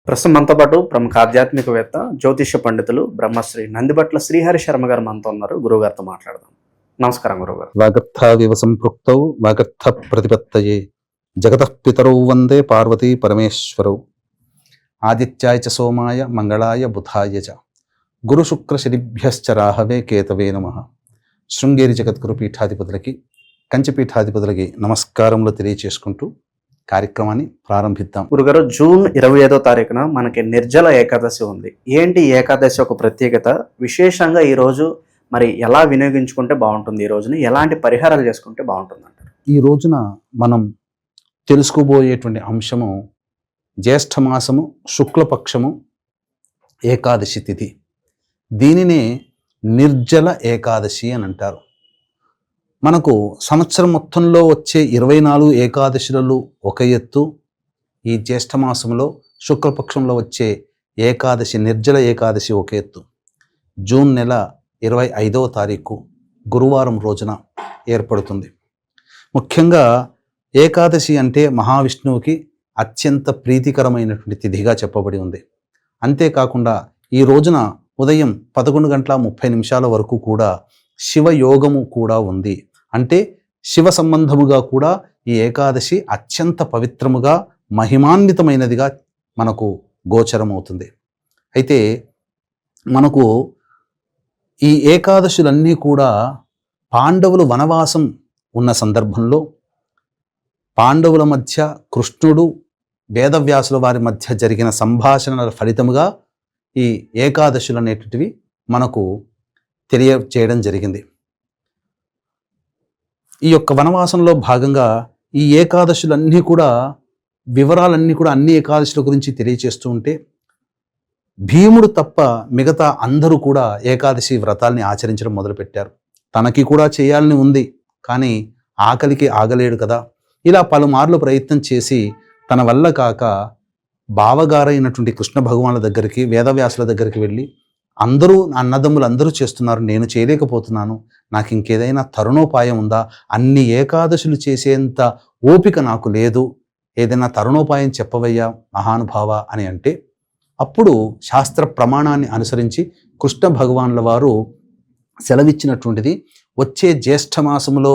ప్రస్తుతం మనతో పాటు ప్రముఖ ఆధ్యాత్మికవేత్త జ్యోతిష పండితులు బ్రహ్మశ్రీ నందిబట్ల శ్రీహరి శర్మ గారు మనతో ఉన్నారు. గురువుగారితో మాట్లాడదాం. నమస్కారం గురువుగారు. వాగర్థావివ సంపృక్తౌ వాగర్థ ప్రతిపత్తయే జగతః పితరౌ వందే పార్వతీ పరమేశ్వరౌ ఆదిత్యాయ చ సోమాయ మంగళాయ బుధాయ చ గురు శుక్ర శనిభ్యశ్చ రాహవే కేతవే నమః. శృంగేరి జగద్గురు పీఠాధిపతులకి కంచి పీఠాధిపతులకి నమస్కారములు తెలియచేసుకుంటూ కార్యక్రమాన్ని ప్రారంభిద్దాం. గురుగారు, జూన్ 25వ తారీఖున మనకి నిర్జల ఏకాదశి ఉంది. ఏంటి ఏకాదశి ఒక ప్రత్యేకత? విశేషంగా ఈ రోజు మరి ఎలా వినియోగించుకుంటే బాగుంటుంది? ఈ రోజుని ఎలాంటి పరిహారాలు చేసుకుంటే బాగుంటుంది అంటారు? ఈ రోజున మనం తెలుసుకోబోయేటువంటి అంశము జ్యేష్ఠ మాసము శుక్లపక్షము ఏకాదశి తిథి. దీనినే నిర్జల ఏకాదశి అని అంటారు. మనకు సంవత్సరం మొత్తంలో వచ్చే 24 ఏకాదశులలో ఒక ఎత్తు, ఈ జ్యేష్ఠ మాసంలో శుక్లపక్షంలో వచ్చే ఏకాదశి నిర్జల ఏకాదశి ఒక ఎత్తు. జూన్ నెల 25వ తారీఖు గురువారం రోజున ఏర్పడుతుంది. ముఖ్యంగా ఏకాదశి అంటే మహావిష్ణువుకి అత్యంత ప్రీతికరమైనటువంటి తిథిగా చెప్పబడి ఉంది. అంతేకాకుండా ఈ రోజున ఉదయం 11:30 వరకు కూడా శివయోగము కూడా ఉంది. అంటే శివ సంబంధముగా కూడా ఈ ఏకాదశి అత్యంత పవిత్రముగా మహిమాన్వితమైనదిగా మనకు గోచరమవుతుంది. అయితే మనకు ఈ ఏకాదశులన్నీ కూడా పాండవులు వనవాసం ఉన్న సందర్భంలో పాండవుల మధ్య కృష్ణుడు వేదవ్యాసుల వారి మధ్య జరిగిన సంభాషణల ఫలితముగా ఈ ఏకాదశులు అనేటివి మనకు తెలియచేయడం జరిగింది. ఈ యొక్క వనవాసంలో భాగంగా ఈ ఏకాదశులన్నీ కూడా వివరాలన్నీ కూడా అన్ని ఏకాదశుల గురించి తెలియచేస్తూ ఉంటే భీముడు తప్ప మిగతా అందరూ కూడా ఏకాదశి వ్రతాల్ని ఆచరించడం మొదలుపెట్టారు. తనకి కూడా చేయాలని ఉంది, కానీ ఆకలికి ఆగలేడు కదా. ఇలా పలుమార్లు ప్రయత్నం చేసి తన వల్ల కాక బావగారైనటువంటి కృష్ణ భగవానుల దగ్గరికి వేదవ్యాసుల దగ్గరికి వెళ్ళి, అందరూ అన్నదమ్ములు అందరూ చేస్తున్నారు, నేను చేయలేకపోతున్నాను, నాకు ఇంకేదైనా తరుణోపాయం ఉందా? అన్ని ఏకాదశులు చేసేంత ఓపిక నాకు లేదు, ఏదైనా తరుణోపాయం చెప్పవయ్యా మహానుభావ అని అంటే, అప్పుడు శాస్త్ర ప్రమాణాన్ని అనుసరించి కృష్ణ భగవానుల వారు సెలవిచ్చినటువంటిది వచ్చే జ్యేష్ఠ మాసములో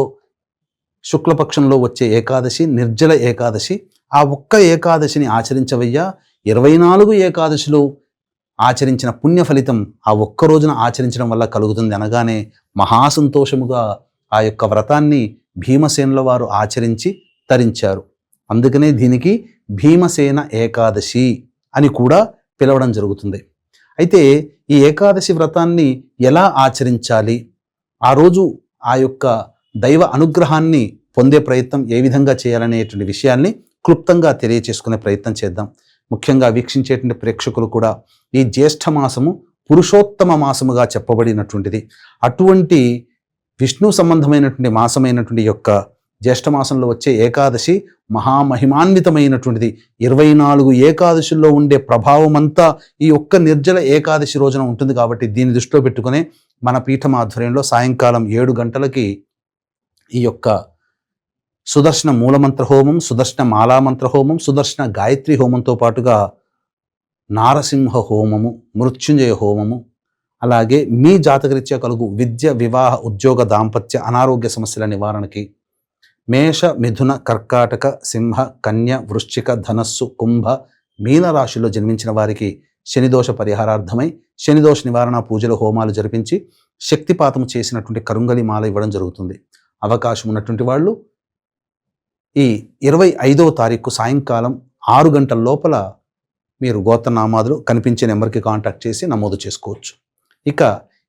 శుక్లపక్షంలో వచ్చే ఏకాదశి నిర్జల ఏకాదశి. ఆ ఒక్క ఏకాదశిని ఆచరించవయ్యా, 24 ఏకాదశులు ఆచరించిన పుణ్య ఫలితం ఆ ఒక్క రోజున ఆచరించడం వల్ల కలుగుతుంది అనగానే మహాసంతోషముగా ఆ యొక్క వ్రతాన్ని భీమసేనుల వారు ఆచరించి తరించారు. అందుకనే దీనికి భీమసేన ఏకాదశి అని కూడా పిలవడం జరుగుతుంది. అయితే ఈ ఏకాదశి వ్రతాన్ని ఎలా ఆచరించాలి, ఆ రోజు ఆ యొక్క దైవ అనుగ్రహాన్ని పొందే ప్రయత్నం ఏ విధంగా చేయాలనేటువంటి విషయాల్ని క్లుప్తంగా తెలియచేసుకునే ప్రయత్నం చేద్దాం. ముఖ్యంగా వీక్షించేటువంటి ప్రేక్షకులు కూడా ఈ జ్యేష్ఠ మాసము పురుషోత్తమ మాసముగా చెప్పబడినటువంటిది. అటువంటి విష్ణు సంబంధమైనటువంటి మాసమైనటువంటి యొక్క జ్యేష్ఠ మాసంలో వచ్చే ఏకాదశి మహామహిమాన్వితమైనటువంటిది. 24 ఏకాదశుల్లో ఉండే ప్రభావం అంతా ఈ ఒక్క నిర్జల ఏకాదశి రోజున ఉంటుంది. కాబట్టి దీన్ని దృష్టిలో పెట్టుకునే మన పీఠం ఆధ్వర్యంలో సాయంకాలం 7 గంటలకి ఈ యొక్క సుదర్శన మూలమంత్ర హోమం, సుదర్శన మాలామంత్ర హోమం, సుదర్శన గాయత్రి హోమంతో పాటుగా నారసింహ హోమము, మృత్యుంజయ హోమము, అలాగే మీ జాతకరీత్యా కలుగు విద్య, వివాహ, ఉద్యోగ, దాంపత్య, అనారోగ్య సమస్యల నివారణకి మేష, మిథున, కర్కాటక, సింహ, కన్య, వృశ్చిక, ధనస్సు, కుంభ, మీన రాశిలో జన్మించిన వారికి శనిదోష పరిహారార్థమై శనిదోష నివారణ పూజలు, హోమాలు జరిపించి శక్తిపాతం చేసినటువంటి కరుంగలి మాల ఇవ్వడం జరుగుతుంది. అవకాశం ఉన్నటువంటి వాళ్ళు ఈ 25వ తారీఖు సాయంకాలం 6 గంటల లోపల మీరు గోత్రనామాదులు కనిపించే నెంబర్కి కాంటాక్ట్ చేసి నమోదు చేసుకోవచ్చు. ఇక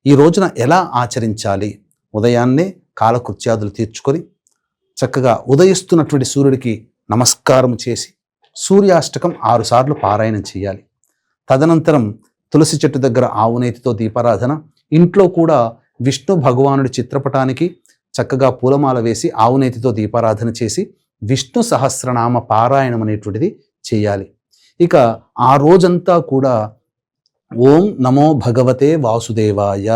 ఈ రోజున ఎలా ఆచరించాలి? ఉదయాన్నే కాలకృత్యాదులు తీర్చుకొని చక్కగా ఉదయిస్తున్నటువంటి సూర్యుడికి నమస్కారం చేసి సూర్యాష్టకం 6 సార్లు పారాయణం చేయాలి. తదనంతరం తులసి చెట్టు దగ్గర ఆవునేతితో దీపారాధన, ఇంట్లో కూడా విష్ణు భగవానుడి చిత్రపటానికి చక్కగా పూలమాల వేసి ఆవునేతితో దీపారాధన చేసి విష్ణు సహస్రనామ పారాయణం అనేటువంటిది చేయాలి. ఇక ఆ రోజంతా కూడా ఓం నమో భగవతే వాసుదేవాయ,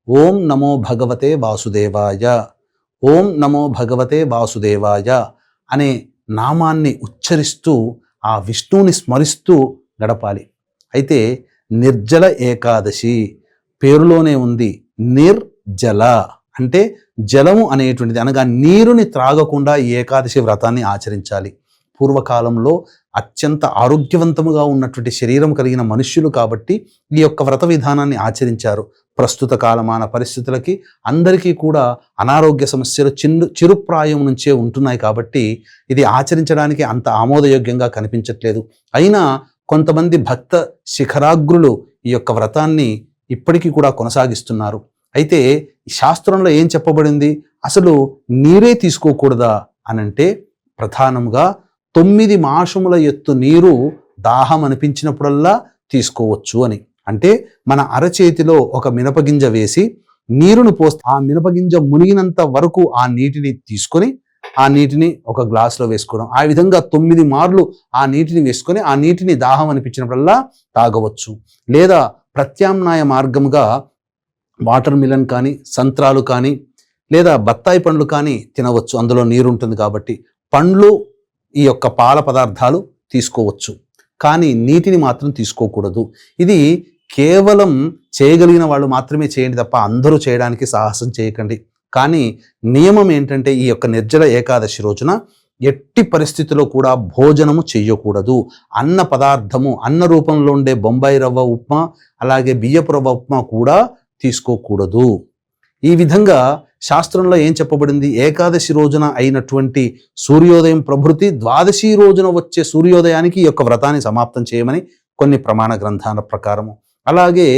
ఓం నమో భగవతే వాసుదేవాయ, ఓం నమో భగవతే వాసుదేవాయ అనే నామాన్ని ఉచ్చరిస్తూ ఆ విష్ణువుని స్మరిస్తూ గడపాలి. అయితే నిర్జల ఏకాదశి పేరులోనే ఉంది, నిర్జల అంటే జలము అనేటువంటిది, అనగా నీరుని త్రాగకుండా ఈ ఏకాదశి వ్రతాన్ని ఆచరించాలి. పూర్వకాలంలో అత్యంత ఆరోగ్యవంతముగా ఉన్నటువంటి శరీరం కలిగిన మనుష్యులు కాబట్టి ఈ యొక్క వ్రత విధానాన్ని ఆచరించారు. ప్రస్తుత కాలమాన పరిస్థితులకి అందరికీ కూడా అనారోగ్య సమస్యలు చిరుప్రాయం నుంచే ఉంటున్నాయి కాబట్టి ఇది ఆచరించడానికి అంత ఆమోదయోగ్యంగా కనిపించట్లేదు. అయినా కొంతమంది భక్త శిఖరాగ్రులు ఈ యొక్క వ్రతాన్ని ఇప్పటికీ కూడా కొనసాగిస్తున్నారు. అయితే శాస్త్రంలో ఏం చెప్పబడింది, అసలు నీరే తీసుకోకూడదా అనంటే ప్రధానంగా 9 మాసముల ఎత్తు నీరు దాహం అనిపించినప్పుడల్లా తీసుకోవచ్చు అని. అంటే మన అరచేతిలో ఒక మినపగింజ వేసి నీరును పోస్తే ఆ మినపగింజ మునిగినంత వరకు ఆ నీటిని తీసుకొని ఆ నీటిని ఒక గ్లాసులో వేసుకోవడం, ఆ విధంగా 9 మార్లు ఆ నీటిని వేసుకొని ఆ నీటిని దాహం అనిపించినప్పుడల్లా తాగవచ్చు. లేదా ప్రత్యామ్నాయ మార్గంగా వాటర్ మిలన్ కానీ, సంత్రాలు కానీ, లేదా బత్తాయి పండ్లు కానీ తినవచ్చు. అందులో నీరు ఉంటుంది కాబట్టి పండ్లు, ఈ యొక్క పాల పదార్థాలు తీసుకోవచ్చు, కానీ నీటిని మాత్రం తీసుకోకూడదు. ఇది కేవలం చేయగలిగిన వాళ్ళు మాత్రమే చేయండి తప్ప అందరూ చేయడానికి సాహసం చేయకండి. కానీ నియమం ఏంటంటే ఈ యొక్క నిర్జల ఏకాదశి రోజున ఎట్టి పరిస్థితిలో కూడా భోజనము చెయ్యకూడదు. అన్న పదార్థము, అన్న రూపంలో ఉండే బొంబాయి రవ్వ ఉప్మా, అలాగే బియ్యపు రవ్వ ఉప్మా కూడా తీసుకోకూడదు. ఈ విధంగా శాస్త్రంలో ఏం చెప్పబడింది, ఏకాదశి రోజున అయినటువంటి సూర్యోదయం ప్రభృతి ద్వాదశి రోజున వచ్చే సూర్యోదయానికి ఈ యొక్క వ్రతాన్ని సమాప్తం చేయమని కొన్ని ప్రమాణ గ్రంథాల ప్రకారము, అలాగే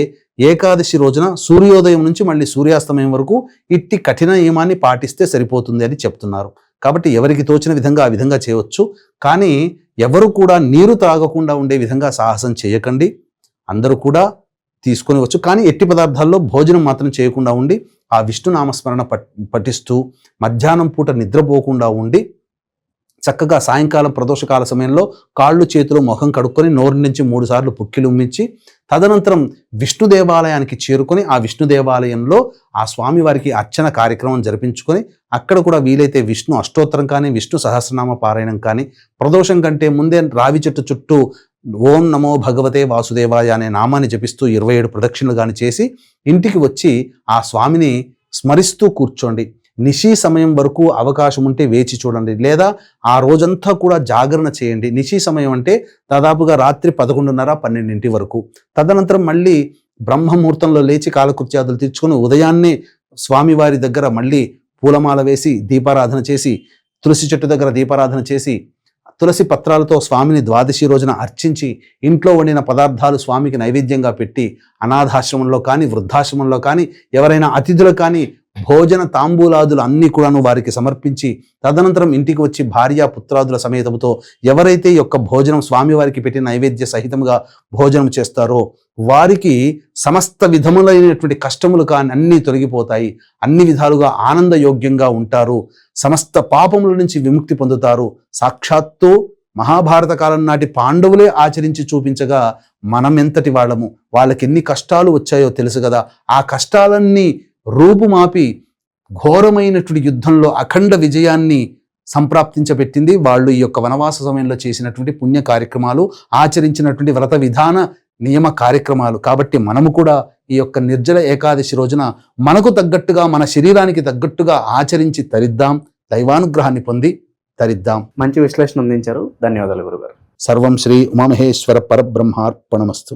ఏకాదశి రోజున సూర్యోదయం నుంచి మళ్ళీ సూర్యాస్తమయం వరకు ఇట్టి కఠిన నియమాన్ని పాటిస్తే సరిపోతుంది అని చెప్తున్నారు. కాబట్టి ఎవరికి తోచిన విధంగా ఆ విధంగా చేయవచ్చు. కానీ ఎవరు కూడా నీరు తాగకుండా ఉండే విధంగా సాహసం చేయకండి. అందరూ కూడా తీసుకొని వచ్చు, కానీ ఎట్టి పదార్థాల్లో భోజనం మాత్రం చేయకుండా ఉండి ఆ విష్ణు నామస్మరణ పఠిస్తూ మధ్యాహ్నం పూట నిద్రపోకుండా ఉండి చక్కగా సాయంకాలం ప్రదోషకాల సమయంలో కాళ్ళు చేతులు ముఖం కడుక్కొని నోరు నుంచి 3 సార్లు పుక్కిలు ఉమ్మించి తదనంతరం విష్ణు దేవాలయానికి చేరుకొని ఆ విష్ణు దేవాలయంలో ఆ స్వామివారికి అర్చన కార్యక్రమం జరిపించుకొని అక్కడ కూడా వీలైతే విష్ణు అష్టోత్తరం కానీ, విష్ణు సహస్రనామ పారాయణం కానీ, ప్రదోషం కంటే ముందే రావి చెట్టు చుట్టూ ఓం నమో భగవతే వాసుదేవాయ అనే నామాన్ని జపిస్తూ 27 ప్రదక్షిణలు కానీ చేసి ఇంటికి వచ్చి ఆ స్వామిని స్మరిస్తూ కూర్చోండి. నిశీ సమయం వరకు అవకాశం ఉంటే వేచి చూడండి, లేదా ఆ రోజంతా కూడా జాగరణ చేయండి. నిశీ సమయం అంటే దాదాపుగా రాత్రి 11:30-12 వరకు. తదనంతరం మళ్ళీ బ్రహ్మముహూర్తంలో లేచి కాలకృత్యాదులు తీర్చుకొని ఉదయాన్నే స్వామివారి దగ్గర మళ్ళీ పూలమాల వేసి దీపారాధన చేసి, తులసి చెట్టు దగ్గర దీపారాధన చేసి, తులసి పత్రాలతో స్వామిని ద్వాదశి రోజున అర్చించి ఇంట్లో వండిన పదార్థాలు స్వామికి నైవేద్యంగా పెట్టి అనాథాశ్రమంలో కానీ, వృద్ధాశ్రమంలో కానీ, ఎవరైనా అతిథులు కానీ భోజన తాంబూలాదులు అన్నీ కూడాను వారికి సమర్పించి తదనంతరం ఇంటికి వచ్చి భార్య పుత్రాదుల సమేతముతో ఎవరైతే ఈ యొక్క భోజనం స్వామివారికి పెట్టిన నైవేద్య సహితంగా భోజనం చేస్తారో వారికి సమస్త విధములైనటువంటి కష్టములు కానీ అన్నీ తొలగిపోతాయి. అన్ని విధాలుగా ఆనందయోగ్యంగా ఉంటారు. సమస్త పాపముల నుంచి విముక్తి పొందుతారు. సాక్షాత్తు మహాభారత కాలం నాటి పాండవులే ఆచరించి చూపించగా మనం ఎంతటి వాళ్ళము, వాళ్ళకి ఎన్ని కష్టాలు వచ్చాయో తెలుసు కదా. ఆ కష్టాలన్నీ రూపుమాపి ఘోరమైనటువంటి యుద్ధంలో అఖండ విజయాన్ని సంప్రాప్తించబెట్టింది వాళ్ళు ఈ యొక్క వనవాస సమయంలో చేసినటువంటి పుణ్య కార్యక్రమాలు, ఆచరించినటువంటి వ్రత విధాన నియమ కార్యక్రమాలు. కాబట్టి మనము కూడా ఈ యొక్క నిర్జల ఏకాదశి రోజున మనకు తగ్గట్టుగా, మన శరీరానికి తగ్గట్టుగా ఆచరించి తరిద్దాం, దైవానుగ్రహాన్ని పొంది తరిద్దాం. మంచి విశ్లేషణ అందించారు. ధన్యవాదాలు గురుగారు. సర్వం శ్రీ ఉమామహేశ్వర పరబ్రహ్మార్పణమస్తు.